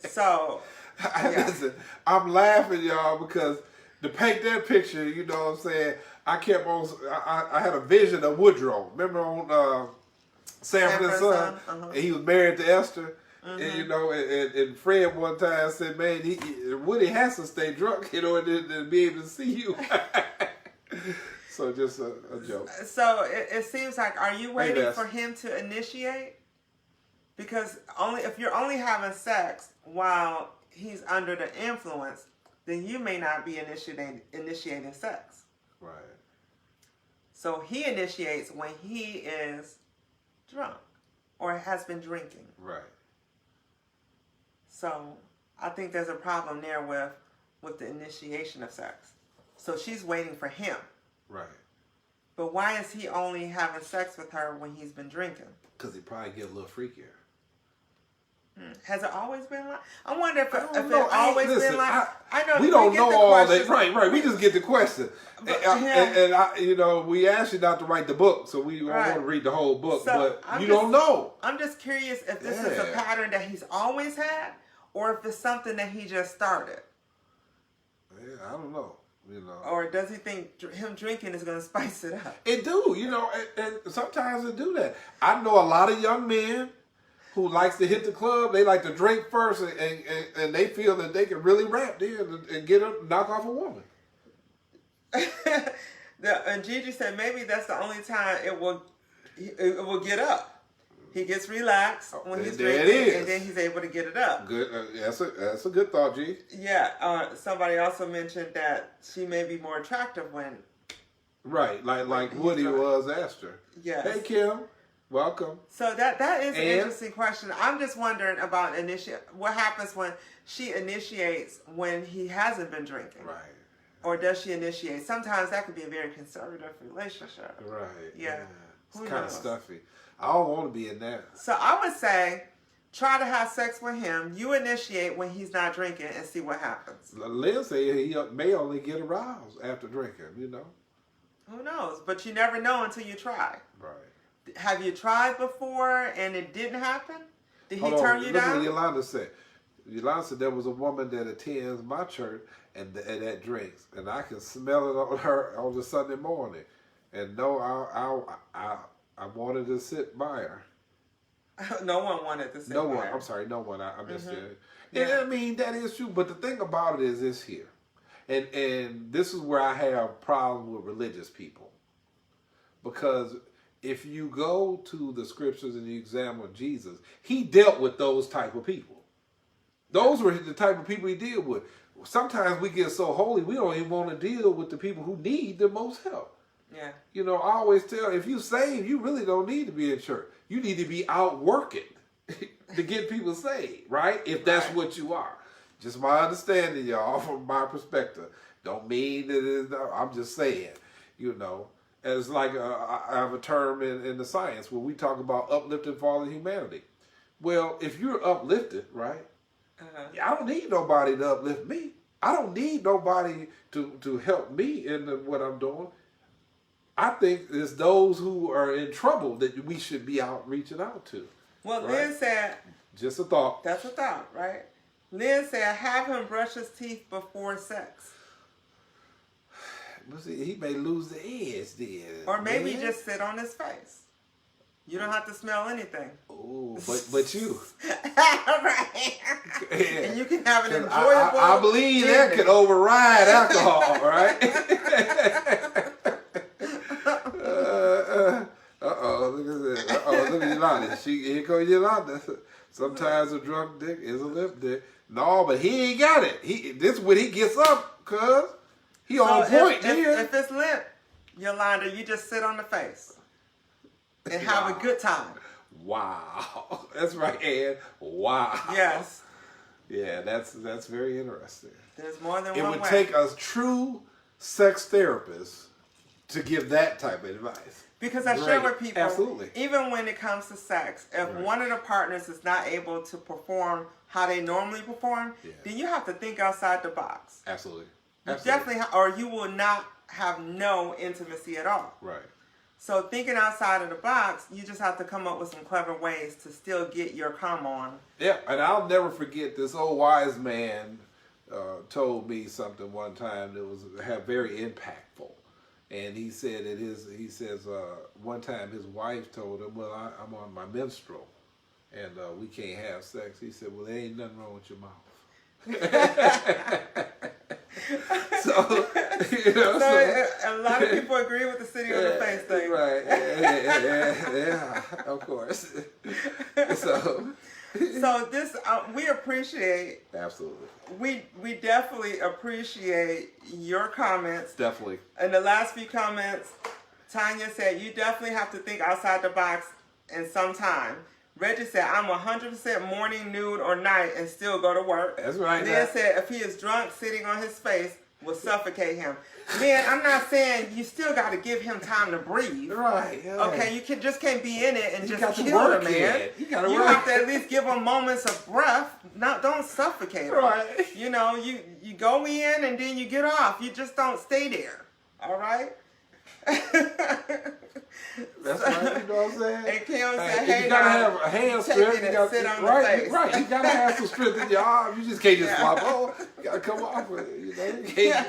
So, yeah. Listen, I'm laughing, y'all, because to paint that picture, you know what I'm saying, I had a vision of Woodrow. Remember on Sanford and Son? Uh-huh. And he was married to Esther. Mm-hmm. And, and Fred one time said, man, Woody has to stay drunk in order to be able to see you. So just a joke. So it seems like, are you waiting for him to initiate? Because if you're only having sex while he's under the influence, then you may not be initiating sex. Right. So he initiates when he is drunk or has been drinking. Right. So I think there's a problem there with the initiation of sex. So she's waiting for him. Right. But why is he only having sex with her when he's been drinking? Because he probably get a little freakier. Has it always been like? I wonder if it know. always Listen, been like. I know we don't know all that. Right. We just get the question, and we asked you not to write the book, so we don't want to read the whole book, but you don't know. I'm just curious if this is a pattern that he's always had, or if it's something that he just started. Yeah, I don't know. Or does he think him drinking is going to spice it up? It do, and sometimes it do that. I know a lot of young men who likes to hit the club. They like to drink first, and they feel that they can really rap there and knock off a woman. And Gigi said maybe that's the only time it will get up. He gets relaxed when he's drinking, and then he's able to get it up. Good. That's a good thought, G. Yeah. Somebody also mentioned that she may be more attractive when. Right, like Woody was Esther. Yes. Hey, Kim. Welcome. So that is an interesting question. I'm just wondering about what happens when she initiates when he hasn't been drinking. Right. Or does she initiate? Sometimes that could be a very conservative relationship. Right. Yeah. It's kind of stuffy. I don't want to be in that. So I would say try to have sex with him. You initiate when he's not drinking and see what happens. Lynn said he may only get aroused after drinking, Who knows? But you never know until you try. Right. Have you tried before and it didn't happen? Did he turn you down? down? Look what Yolanda said. Yolanda said there was a woman that attends my church and that drinks, and I can smell it on her on the Sunday morning. And no, I wanted to sit by her. No one wanted to sit by her. I'm sorry, no one. I missed it. Yeah. And I mean, that is true. But the thing about it is this here. And this is where I have problems with religious people. Because if you go to the scriptures and you examine Jesus, he dealt with those type of people. Those were the type of people he dealt with. Sometimes we get so holy, we don't even want to deal with the people who need the most help. Yeah. I always tell, if you saved, you really don't need to be in church. You need to be out working to get people saved, right? If that's what you are. Just my understanding, y'all, from my perspective. Don't mean that I'm just saying, It's like I have a term in the science where we talk about uplifting fallen humanity. Well, if you're uplifted, right? I don't need nobody to uplift me. I don't need nobody to help me in what I'm doing. I think it's those who are in trouble that we should be reaching out to. Well, right? Lynn said... Just a thought. That's a thought, right? Lynn said, have him brush his teeth before sex. He may lose the edge then. Or maybe just sit on his face. You don't have to smell anything. Oh, but you. Right. And you can have an enjoyable... I believe that could override alcohol, right? Look at Yolanda. Here goes Yolanda. Sometimes a drunk dick is a lip dick. No, but he ain't got it. This is when he gets up, cuz. He on point here. If it's lip, Yolanda, you just sit on the face and have a good time. Wow. That's right, Ed. Wow. Yes. Yeah, that's very interesting. There's more than one way. It would take a true sex therapist to give that type of advice. Because I share with people, absolutely, even when it comes to sex, if one of the partners is not able to perform how they normally perform, then you have to think outside the box. Absolutely. You definitely, or you will not have no intimacy at all. Right. So thinking outside of the box, you just have to come up with some clever ways to still get your come on. Yeah, and I'll never forget this old wise man told me something one time that was very impactful. And he said one time his wife told him, well, I'm on my menstrual and we can't have sex. He said, well, there ain't nothing wrong with your mouth. So a lot of people agree with the city on the face thing. Right. Yeah, of course. So this, we appreciate. Absolutely. We definitely appreciate your comments. Definitely. In the last few comments, Tanya said, you definitely have to think outside the box in some time. Reggie said, I'm 100% morning, noon, or night and still go to work. That's right. Lynn said, if he is drunk, sitting on his face, will suffocate him. Man, I'm not saying you still got to give him time to breathe. Right. Yeah. Okay, you can't be in it and You just kill the man. You work. have to at least give him moments of breath. Don't suffocate him. Right. You know, you go in and then you get off. You just don't stay there. All right. That's right, you know what I'm saying? And Kim said, hey, you gotta have a hand strength. You gotta sit on right, the face. right. You gotta have some strength in your arm. You just can't just flop. Oh, you gotta come off with it. You know, you can't.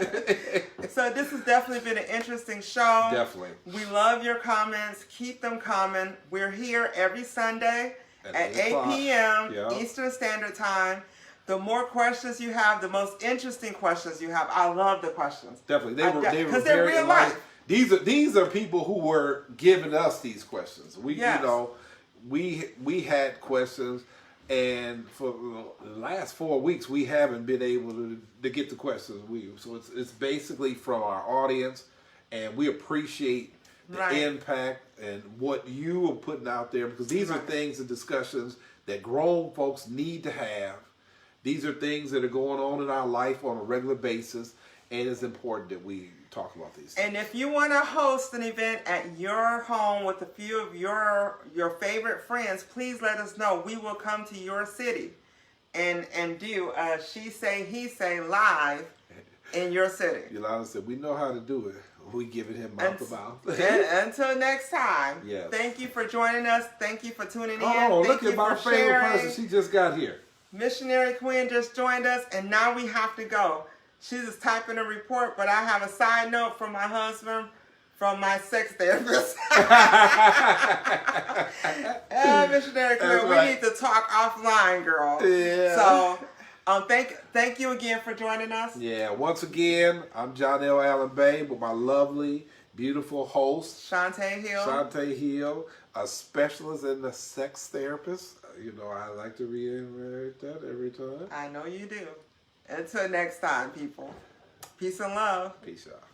So this has definitely been an interesting show. Definitely. We love your comments. Keep them coming. We're here every Sunday at 8 p.m. Eastern Standard Time. The more questions you have, the most interesting questions you have. I love the questions. Definitely, they were because they're real life. These are people who were giving us these questions. We had questions, and for the last 4 weeks we haven't been able to get the questions. So it's basically from our audience, and we appreciate the impact and what you are putting out there, because these are things and discussions that grown folks need to have. These are things that are going on in our life on a regular basis, and it's important that we talk about these things. And if you want to host an event at your home with a few of your favorite friends, please let us know. We will come to your city and do a She Say, He Say live in your city. Yolanda said, we know how to do it. We giving him mouth to mouth. Until next time, yes. Thank you for joining us. Thank you for tuning in. Oh, Thank look at my favorite person. She just got here. Missionary Queen just joined us, and now we have to go. She's just typing a report, but I have a side note from my husband, from my sex therapist. Missionary Queen, we need to talk offline, girl. Yeah. So, thank you again for joining us. Yeah, once again, I'm Johnell Allen Bay with my lovely, beautiful host, Shuntai Hill, a specialist in the sex therapist. You know, I like to reiterate that every time. I know you do. Until next time, people. Peace and love. Peace out.